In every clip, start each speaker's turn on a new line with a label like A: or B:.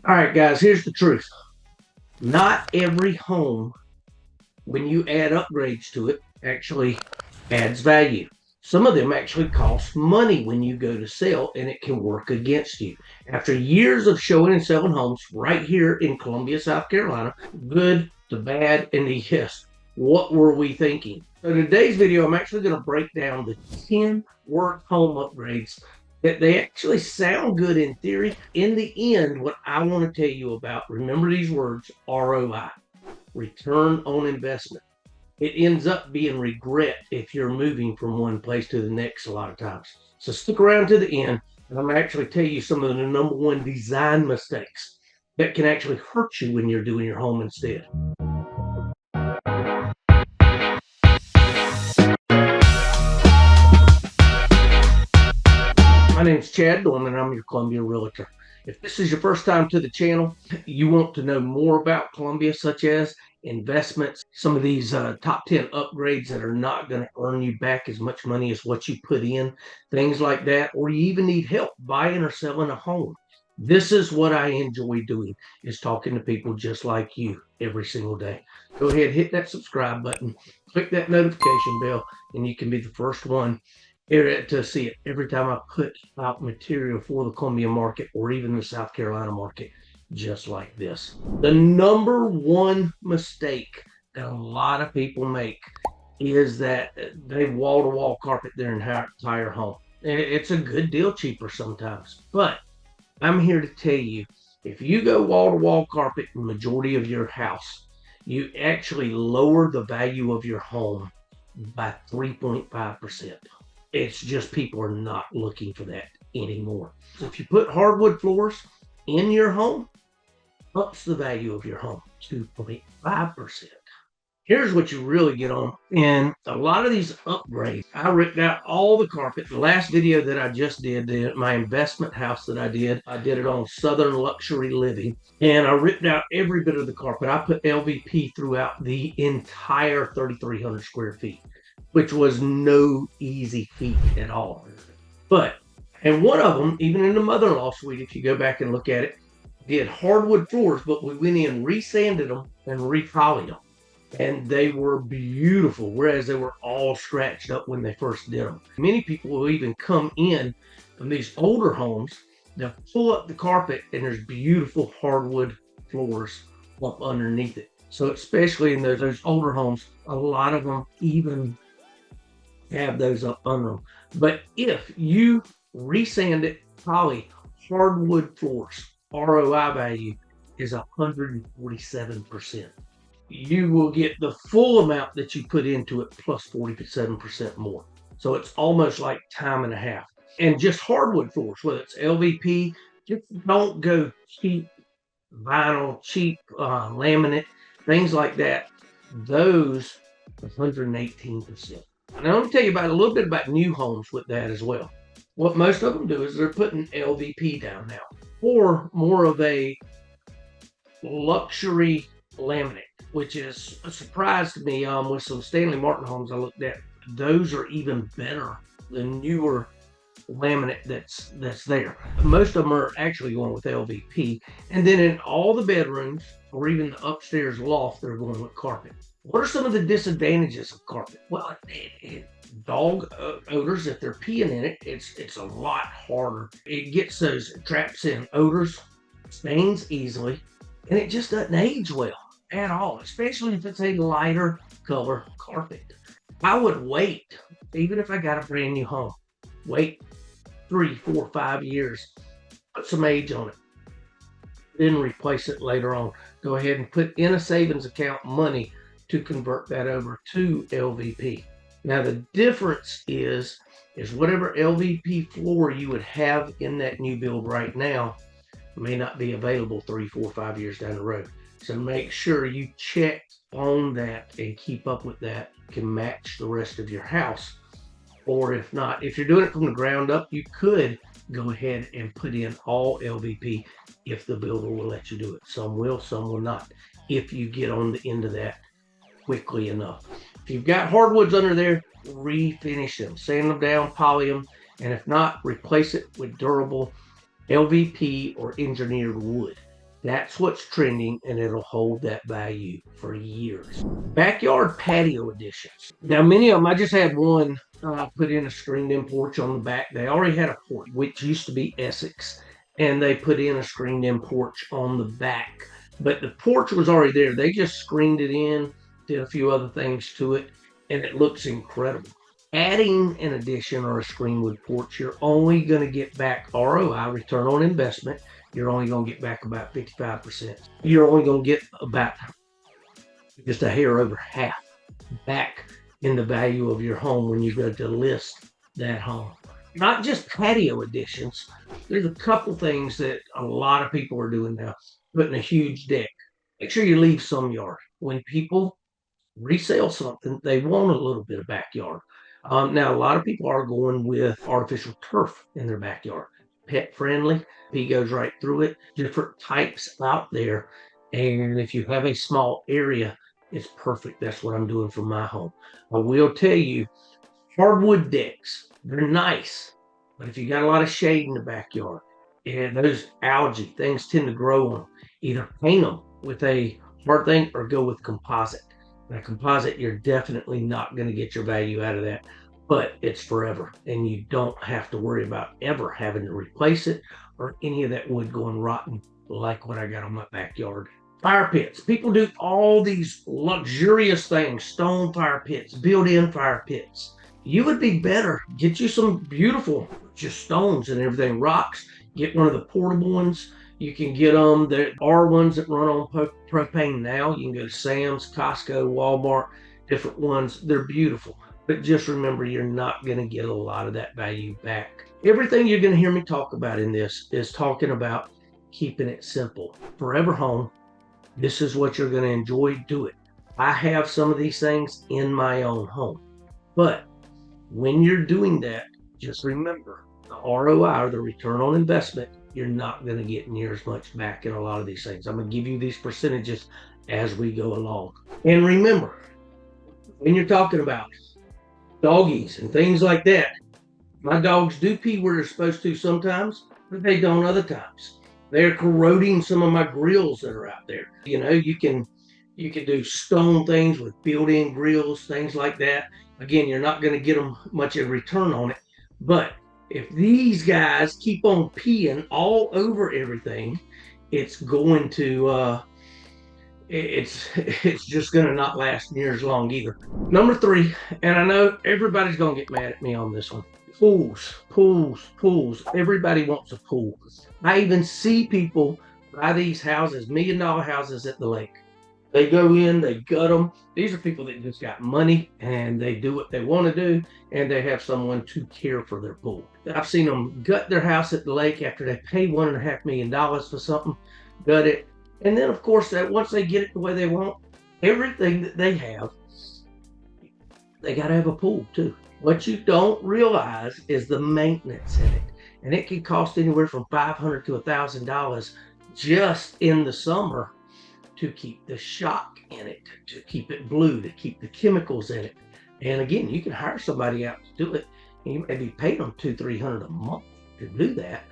A: All right, guys, here's the truth. Not every home, when you add upgrades to it, actually adds value. Some of them actually cost money when you go to sell, and it can work against you. After years of showing and selling homes right here in Columbia, South Carolina, good, the bad, and the yes, what were we thinking? So today's video, I'm actually going to break down the 10 work home upgrades that they actually sound good in theory. In the end, what I want to tell you about, remember these words, ROI, return on investment. It ends up being regret if you're moving from one place to the next a lot of times. So stick around to the end, and I'm going to actually tell you some of the number one design mistakes that can actually hurt you when you're doing your home instead. My name is Chad Dorman, and I'm your Columbia Realtor. If this is your first time to the channel, you want to know more about Columbia, such as investments, some of these top 10 upgrades that are not going to earn you back as much money as what you put in, things like that, or you even need help buying or selling a home. This is what I enjoy doing, is talking to people just like you every single day. Go ahead, hit that subscribe button, click that notification bell, and you can be the first one to see it every time I put out material for the Columbia market or even the South Carolina market, just like this. The number one mistake that a lot of people make is that they wall-to-wall carpet their entire home. It's a good deal cheaper sometimes, but I'm here to tell you, if you go wall-to-wall carpet in the majority of your house, you actually lower the value of your home by 3.5%. It's just people are not looking for that anymore. So if you put hardwood floors in your home, ups the value of your home 2.5%. Here's what you really get on. In a lot of these upgrades, I ripped out all the carpet. The last video that I just did, my investment house that I did it on Southern Luxury Living, and I ripped out every bit of the carpet. I put LVP throughout the entire 3,300 square feet, which was no easy feat at all. And one of them, even in the mother-in-law suite, if you go back and look at it, did hardwood floors, but we went in, resanded them, and repolished them. And they were beautiful, whereas they were all scratched up when they first did them. Many people will even come in from these older homes, they'll pull up the carpet, and there's beautiful hardwood floors up underneath it. So especially in those older homes, a lot of them even have those up under them. But if you resand it, poly hardwood floors, ROI value is 147%. You will get the full amount that you put into it plus 47% more. So it's almost like time and a half. And just hardwood floors, whether it's LVP, just don't go cheap vinyl, cheap laminate, things like that. Those 118%. Now, let me tell you about a little bit about new homes with that as well. What most of them do is they're putting LVP down now, or more of a luxury laminate, which is a surprise to me. With some Stanley Martin homes I looked at, those are even better than newer laminate that's there. Most of them are actually going with LVP, and then in all the bedrooms or even the upstairs loft, they're going with carpet. What are some of the disadvantages of carpet? Well, dog odors. If they're peeing in it, it's a lot harder. It gets those, traps in odors, stains easily, and it just doesn't age well at all, especially if it's a lighter color carpet. I would wait, even if I got a brand new home, wait 3, 4, 5 years, put some age on it, then replace it later on. Go ahead and put in a savings account money to convert that over to LVP. Now the difference is whatever LVP floor you would have in that new build right now may not be available 3, 4, 5 years down the road. So make sure you check on that and keep up with that. Can match the rest of your house. Or if not, if you're doing it from the ground up, you could go ahead and put in all LVP if the builder will let you do it. Some will, some will not, if you get on the end of that quickly enough. If you've got hardwoods under there, refinish them, sand them down, poly them, and if not, replace it with durable LVP or engineered wood. That's what's trending, and it'll hold that value for years. Backyard patio additions. Now, many of them, I just had one put in a screened-in porch on the back. They already had a porch, which used to be Essex, and they put in a screened-in porch on the back. But the porch was already there. They just screened it in, did a few other things to it, and it looks incredible. Adding an addition or a screenwood porch, you're only going to get back ROI, return on investment. You're only going to get back about 55%. You're only going to get about just a hair over half back in the value of your home when you go to list that home. Not just patio additions. There's a couple things that a lot of people are doing now. Putting a huge deck. Make sure you leave some yard. When people resell something, they want a little bit of backyard. Now, a lot of people are going with artificial turf in their backyard. Pet friendly. Pea goes right through it. Different types out there. And if you have a small area, it's perfect. That's what I'm doing for my home. I will tell you, hardwood decks, they're nice. But if you got a lot of shade in the backyard, and those algae, things tend to grow on them. Either paint them with a hard thing or go with composite. Now, composite, you're definitely not going to get your value out of that, but it's forever, and you don't have to worry about ever having to replace it or any of that wood going rotten like what I got on my backyard. Fire pits. People do all these luxurious things, stone fire pits, built-in fire pits. You would be better, get you some beautiful just stones and everything, rocks. Get one of the portable ones. You can get them. There are ones that run on propane now. You can go to Sam's, Costco, Walmart, different ones. They're beautiful. But just remember, you're not going to get a lot of that value back. Everything you're going to hear me talk about in this is talking about keeping it simple. Forever home. This is what you're going to enjoy. Do it. I have some of these things in my own home. But when you're doing that, just remember the ROI, or the return on investment, you're not going to get near as much back in a lot of these things. I'm going to give you these percentages as we go along. And remember, when you're talking about doggies and things like that, my dogs do pee where they're supposed to sometimes, but they don't other times. They're corroding some of my grills that are out there. You know, you can do stone things with built-in grills, things like that. Again, you're not going to get them much of a return on it, but if these guys keep on peeing all over everything, it's going to it's just going to not last near as long either. Number 3, and I know everybody's going to get mad at me on this one. Pools. Everybody wants a pool. I even see people buy these houses, $1 million houses at the lake. They go in, they gut them. These are people that just got money and they do what they want to do, and they have someone to care for their pool. I've seen them gut their house at the lake after they pay $1.5 million for something, gut it. And then, of course, that once they get it the way they want, everything that they have, they got to have a pool too. What you don't realize is the maintenance in it. And it can cost anywhere from $500 to $1,000 just in the summer to keep the shock in it, to keep it blue, to keep the chemicals in it. And again, you can hire somebody out to do it. And you may be paying them $200-300 a month to do that.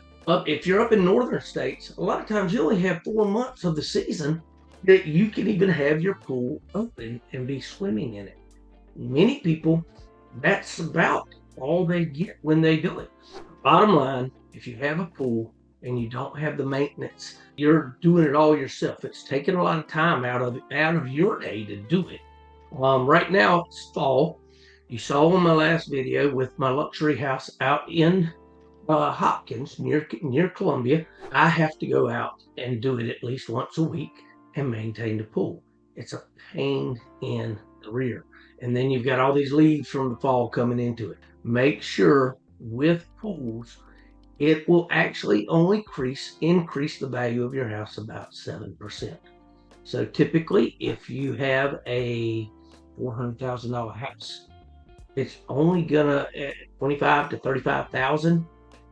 A: If you're up in northern states, a lot of times you only have 4 months of the season that you can even have your pool open and be swimming in it. Many people, that's about all they get when they do it. Bottom line, if you have a pool and you don't have the maintenance, you're doing it all yourself. It's taking a lot of time out of your day to do it. Right now it's fall. You saw in my last video with my luxury house out in Hopkins near Columbia. I have to go out and do it at least once a week and maintain the pool. It's a pain in the rear. And then you've got all these leaves from the fall coming into it. Make sure with pools, it will actually only increase the value of your house about 7%. So typically, if you have a $400,000 house, it's only gonna $25,000 to $35,000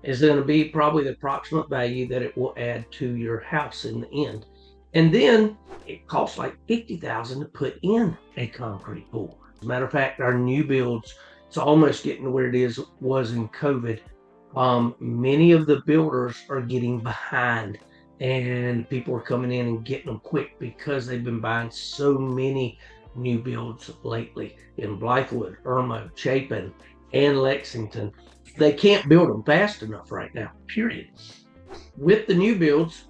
A: is going to be probably the approximate value that it will add to your house in the end. And then it costs like $50,000 to put in a concrete pool. As a matter of fact, our new builds, it's almost getting to where it was in COVID. Many of the builders are getting behind and people are coming in and getting them quick because they've been buying so many new builds lately in Blythewood, Irmo, Chapin, and Lexington. They can't build them fast enough right now, period. With the new builds,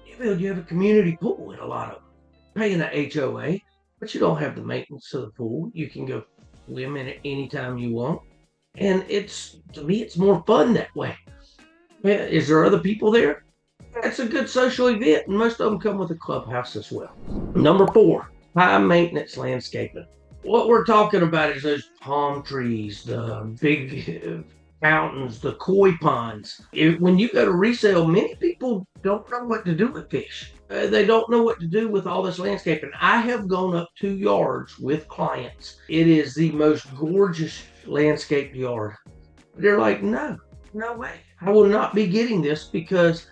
A: you have a community pool in a lot of them. Paying an HOA, but you don't have the maintenance of the pool. You can go swim in it anytime you want. And to me, it's more fun that way. Is there other people there? It's a good social event, and most of them come with a clubhouse as well. Number 4, high maintenance landscaping. What we're talking about is those palm trees, the big fountains, the koi ponds. When you go to resale, many people don't know what to do with fish. They don't know what to do with all this landscaping. I have gone up 2 yards with clients. It is the most gorgeous landscaped yard. They're like, no way. I will not be getting this because,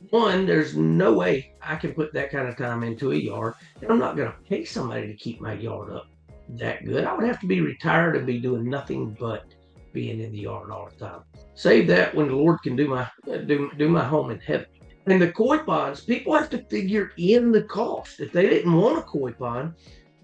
A: one, there's no way I can put that kind of time into a yard, and I'm not going to pay somebody to keep my yard up that good. I would have to be retired and be doing nothing but being in the yard all the time. Save that when the Lord can do my home in heaven. And the koi ponds, people have to figure in the cost. If they didn't want a koi pond,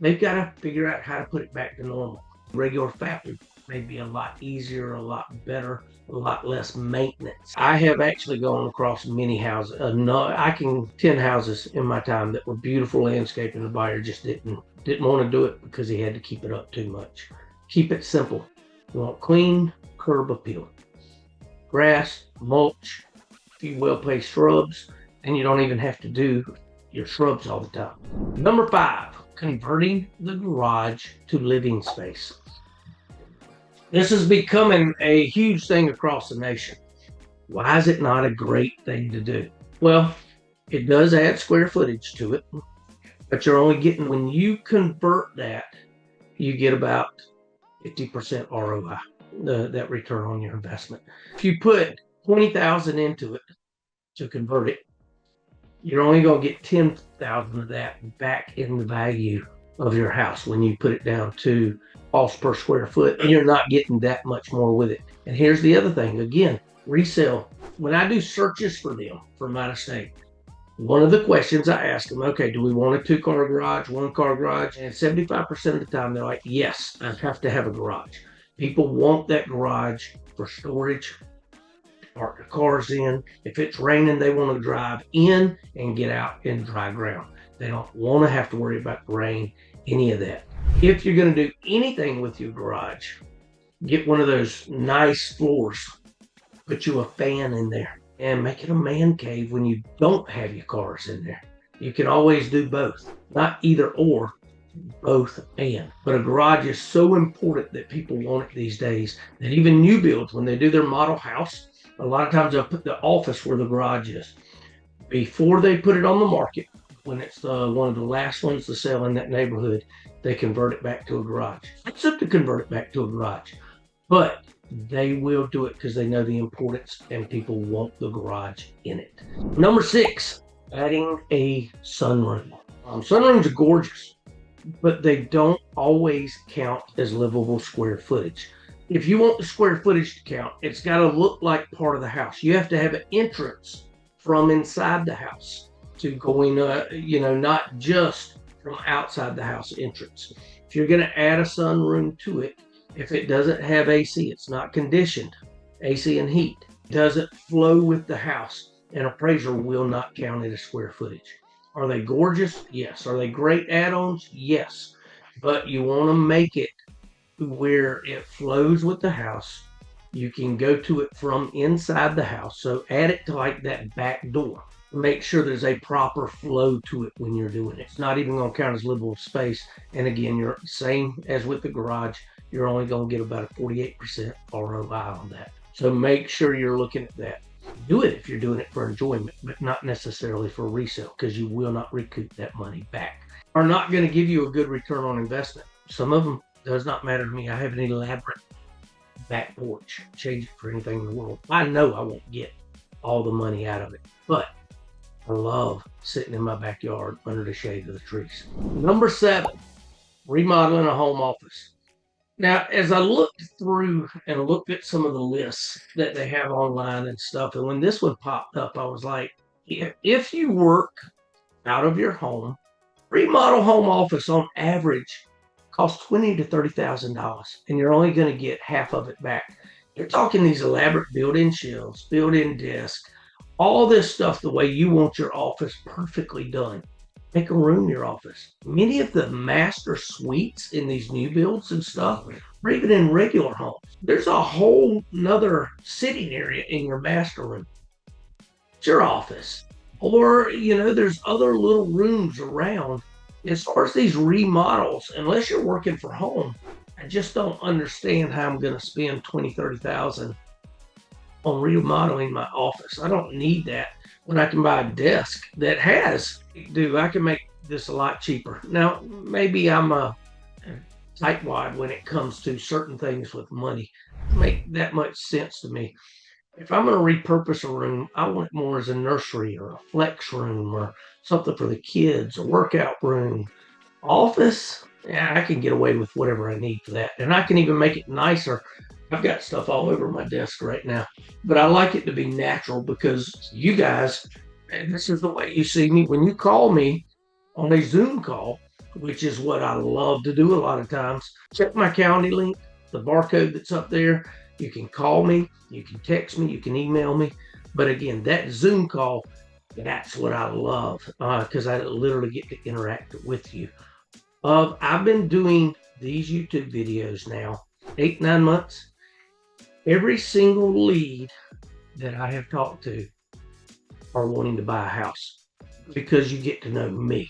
A: they've got to figure out how to put it back to normal. Regular fountain may be a lot easier, a lot better, a lot less maintenance. I have actually gone across many houses. 10 houses in my time that were beautiful landscape, and the buyer just didn't want to do it because he had to keep it up too much. Keep it simple. You want clean curb appeal, grass, mulch, a few well-placed shrubs, and you don't even have to do your shrubs all the time. Number 5, converting the garage to living space. This is becoming a huge thing across the nation. Why is it not a great thing to do? Well, it does add square footage to it, but you're only getting, when you convert that, you get about 50% ROI, that return on your investment. If you put $20,000 into it to convert it, you're only going to get $10,000 of that back in the value of your house when you put it down to cost per square foot, and you're not getting that much more with it. And here's the other thing, again, resale. When I do searches for them from out of state, one of the questions I ask them, okay, do we want a 2-car garage, 1-car garage? And 75% of the time they're like, yes, I have to have a garage. People want that garage for storage, park their cars in. If it's raining, they want to drive in and get out in dry ground. They don't want to have to worry about the rain, any of that. If you're going to do anything with your garage, get one of those nice floors, put you a fan in there, and make it a man cave when you don't have your cars in there. You can always do both, not either or, both and. But a garage is so important that people want it these days that even new builds, when they do their model house, a lot of times they'll put the office where the garage is. Before they put it on the market, when it's one of the last ones to sell in that neighborhood, they convert it back to a garage. It's up to convert it back to a garage, but they will do it because they know the importance and people want the garage in it. Number 6, adding a sunroom. Sunrooms are gorgeous, but they don't always count as livable square footage. If you want the square footage to count, it's got to look like part of the house. You have to have an entrance from inside the house to go in, not just from outside the house entrance. If you're going to add a sunroom to it, if it doesn't have AC, it's not conditioned, AC and heat, doesn't flow with the house, an appraiser will not count it as square footage. Are they gorgeous? Yes. Are they great add-ons? Yes. But you want to make it where it flows with the house. You can go to it from inside the house. So add it to like that back door. Make sure there's a proper flow to it when you're doing it. It's not even going to count as livable space. And again, you're same as with the garage, you're only going to get about a 48% ROI on that. So make sure you're looking at that. Do it if you're doing it for enjoyment, but not necessarily for resale, because you will not recoup that money back. Are not going to give you a good return on investment. Some of them does not matter to me. I have an elaborate back porch. Change it for anything in the world. I know I won't get all the money out of it, but I love sitting in my backyard under the shade of the trees. Number 7, remodeling a home office. Now, as I looked through and looked at some of the lists that they have online and stuff, and when this one popped up, I was like, If you work out of your home, remodel home office on average costs $20,000 to $30,000, and you're only going to get half of it back. You're talking these elaborate built-in shelves, built-in desk, all this stuff the way you want your office perfectly done. Make a room your office. Many of the master suites in these new builds and stuff, or even in regular homes, there's a whole nother sitting area in your master room. It's your office. Or, there's other little rooms around. As far as these remodels, unless you're working from home, I just don't understand how I'm going to spend 20, 30,000 on remodeling my office. I don't need that when I can buy a desk that I can make this a lot cheaper. Now, maybe I'm a tightwad when it comes to certain things with money. Make that much sense to me. If I'm going to repurpose a room, I want it more as a nursery or a flex room or something for the kids, a workout room. Office, yeah, I can get away with whatever I need for that. And I can even make it nicer. I've got stuff all over my desk right now, but I like it to be natural because you guys, and this is the way you see me when you call me on a Zoom call, which is what I love to do a lot of times. Check my calendar link, the barcode that's up there. You can call me, you can text me, you can email me. But again, that Zoom call, that's what I love because I literally get to interact with you. I've been doing these YouTube videos now 8-9 months. Every single lead that I have talked to are wanting to buy a house because you get to know me.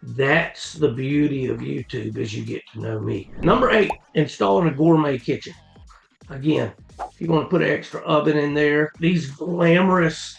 A: That's the beauty of YouTube, is you get to know me. Number 8, installing a gourmet kitchen. Again, if you want to put an extra oven in there, these glamorous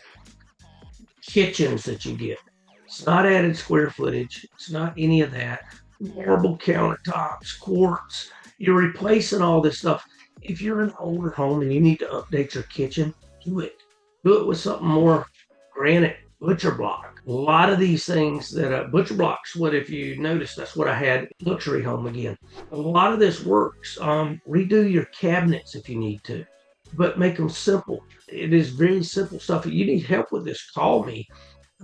A: kitchens that you get, it's not added square footage. It's not any of that. Marble countertops, quartz. You're replacing all this stuff. If you're in an older home and you need to update your kitchen, do it. Do it with something more granite, butcher block. A lot of these things that butcher blocks, if you notice, that's what I had luxury home again. A lot of this works. Redo your cabinets if you need to, but make them simple. It is very simple stuff. If you need help with this, call me.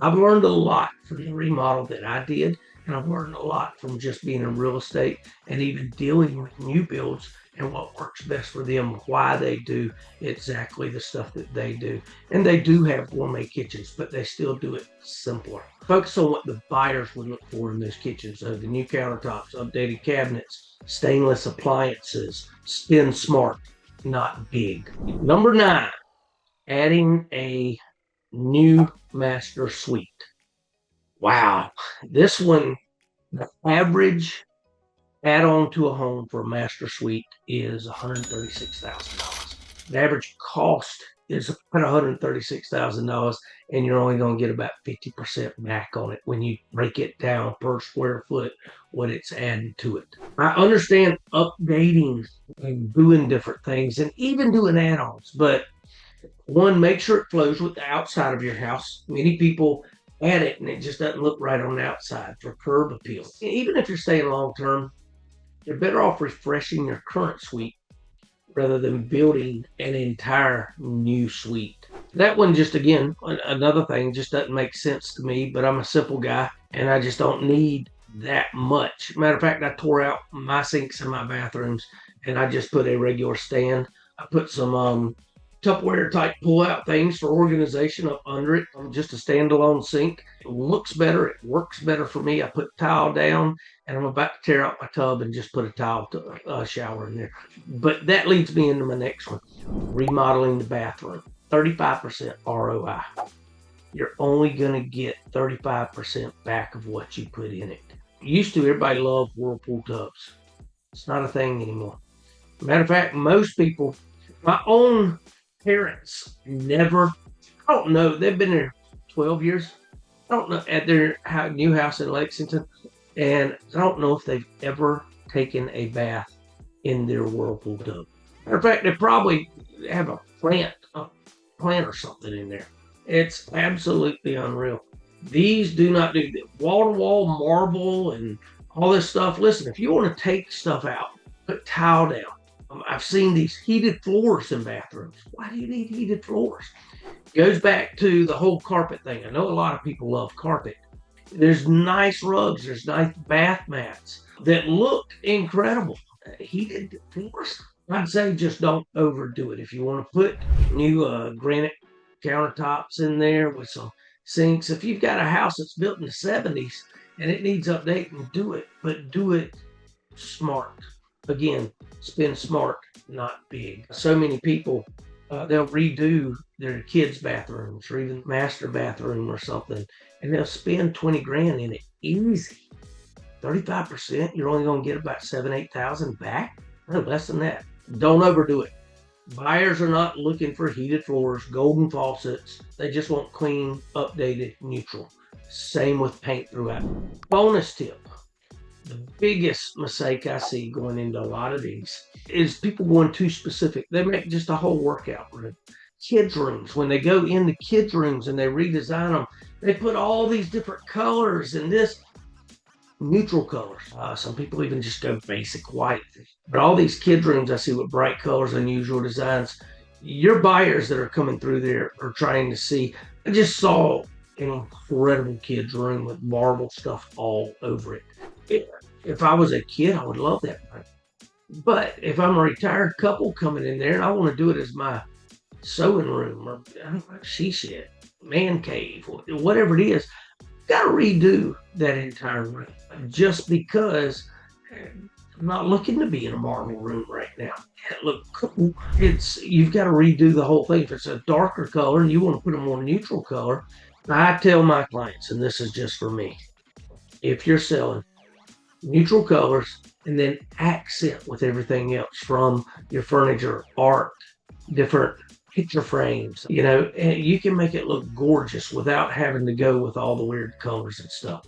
A: I've learned a lot from the remodel that I did, and I've learned a lot from just being in real estate and even dealing with new builds and what works best for them, why they do exactly the stuff that they do. And they do have gourmet kitchens, but they still do it simpler. Focus on what the buyers would look for in those kitchens. The new countertops, updated cabinets, stainless appliances, spin smart, not big. Number 9, adding a new master suite. Wow, this one, the average add-on to a home for a master suite is $136,000. The average cost is about $136,000, and you're only going to get about 50% back on it when you break it down per square foot, what it's added to it. I understand updating and doing different things and even doing add-ons, but one, make sure it flows with the outside of your house. Many people add it and it just doesn't look right on the outside for curb appeal. Even if you're staying long-term, you're better off refreshing your current suite rather than building an entire new suite. That one, just again, another thing, just doesn't make sense to me, but I'm a simple guy and I just don't need that much. Matter of fact, I tore out my sinks in my bathrooms and I just put a regular stand. I put some Tupperware type pull-out things for organization up under it. Just a standalone sink. It looks better. It works better for me. I put tile down, and I'm about to tear out my tub and just put a tile shower in there. But that leads me into my next one. Remodeling the bathroom. 35% ROI. You're only going to get 35% back of what you put in it. Used to, everybody loved Whirlpool tubs. It's not a thing anymore. Matter of fact, most people, my own parents never, I don't know, they've been there 12 years. I don't know, at their new house in Lexington, and I don't know if they've ever taken a bath in their Whirlpool tub. Matter of fact, they probably have a plant or something in there. It's absolutely unreal. These do not do wall-to-wall marble and all this stuff. Listen, if you want to take stuff out, put tile down. I've seen these heated floors in bathrooms. Why do you need heated floors? Goes back to the whole carpet thing. I know a lot of people love carpet. There's nice rugs, there's nice bath mats that look incredible. Heated floors, I'd say just don't overdo it. If you want to put new granite countertops in there with some sinks, if you've got a house that's built in the 70s and it needs updating, do it, but do it smart. Again, spend smart, not big. So many people, they'll redo their kids' bathrooms or even master bathroom or something, and they'll spend 20 grand in it easy. 35%, you're only going to get about 7,000, 8,000 back. No less than that. Don't overdo it. Buyers are not looking for heated floors, golden faucets. They just want clean, updated, neutral. Same with paint throughout. Bonus tip. The biggest mistake I see going into a lot of these is people going too specific. They make just a whole workout room. Kids' rooms, when they go into kids' rooms and they redesign them, they put all these different colors and this neutral colors. Some people even just go basic white. But all these kids' rooms I see with bright colors, unusual designs, your buyers that are coming through there are trying to see. I just saw an incredible kids' room with marble stuff all over it. If I was a kid, I would love that. But if I'm a retired couple coming in there and I want to do it as my sewing room or she shed, man cave, whatever it is, got to redo that entire room just because I'm not looking to be in a marble room right now. It look cool. You've got to redo the whole thing. If it's a darker color and you want to put a more neutral color, I tell my clients, and this is just for me, if you're selling neutral colors and then accent with everything else from your furniture, art, different picture frames, and you can make it look gorgeous without having to go with all the weird colors and stuff.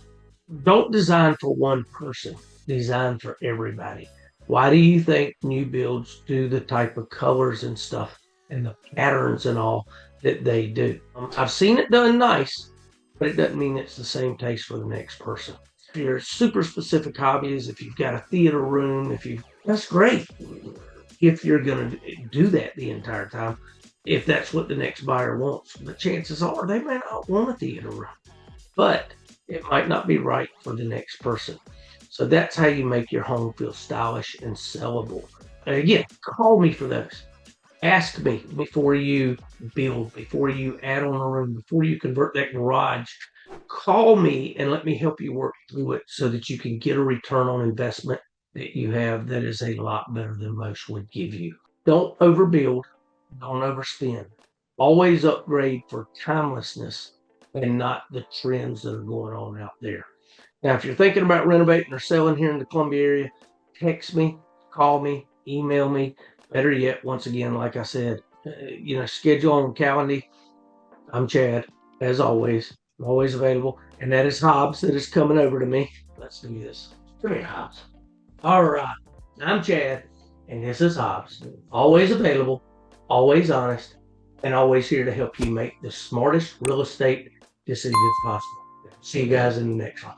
A: Don't design for one person, design for everybody. Why do you think new builds do the type of colors and stuff and the patterns and all that they do? I've seen it done nice, but it doesn't mean it's the same taste for the next person. If you're super specific hobbies, if you've got a theater room, that's great. If you're going to do that the entire time, if that's what the next buyer wants, but chances are they may not want a theater room, but it might not be right for the next person. So that's how you make your home feel stylish and sellable. Again, call me for those. Ask me before you build, before you add on a room, before you convert that garage. Call me and let me help you work through it so that you can get a return on investment that you have that is a lot better than most would give you. Don't overbuild, don't overspend. Always upgrade for timelessness and not the trends that are going on out there. Now, if you're thinking about renovating or selling here in the Columbia area, text me, call me, email me. Better yet, once again, like I said, schedule on Calendly. I'm Chad, as always. I'm always available. And that is Hobbs that is coming over to me. Let's do this. Come here, Hobbs. All right. I'm Chad, and this is Hobbs. Always available, always honest, and always here to help you make the smartest real estate decisions possible. See you guys in the next one.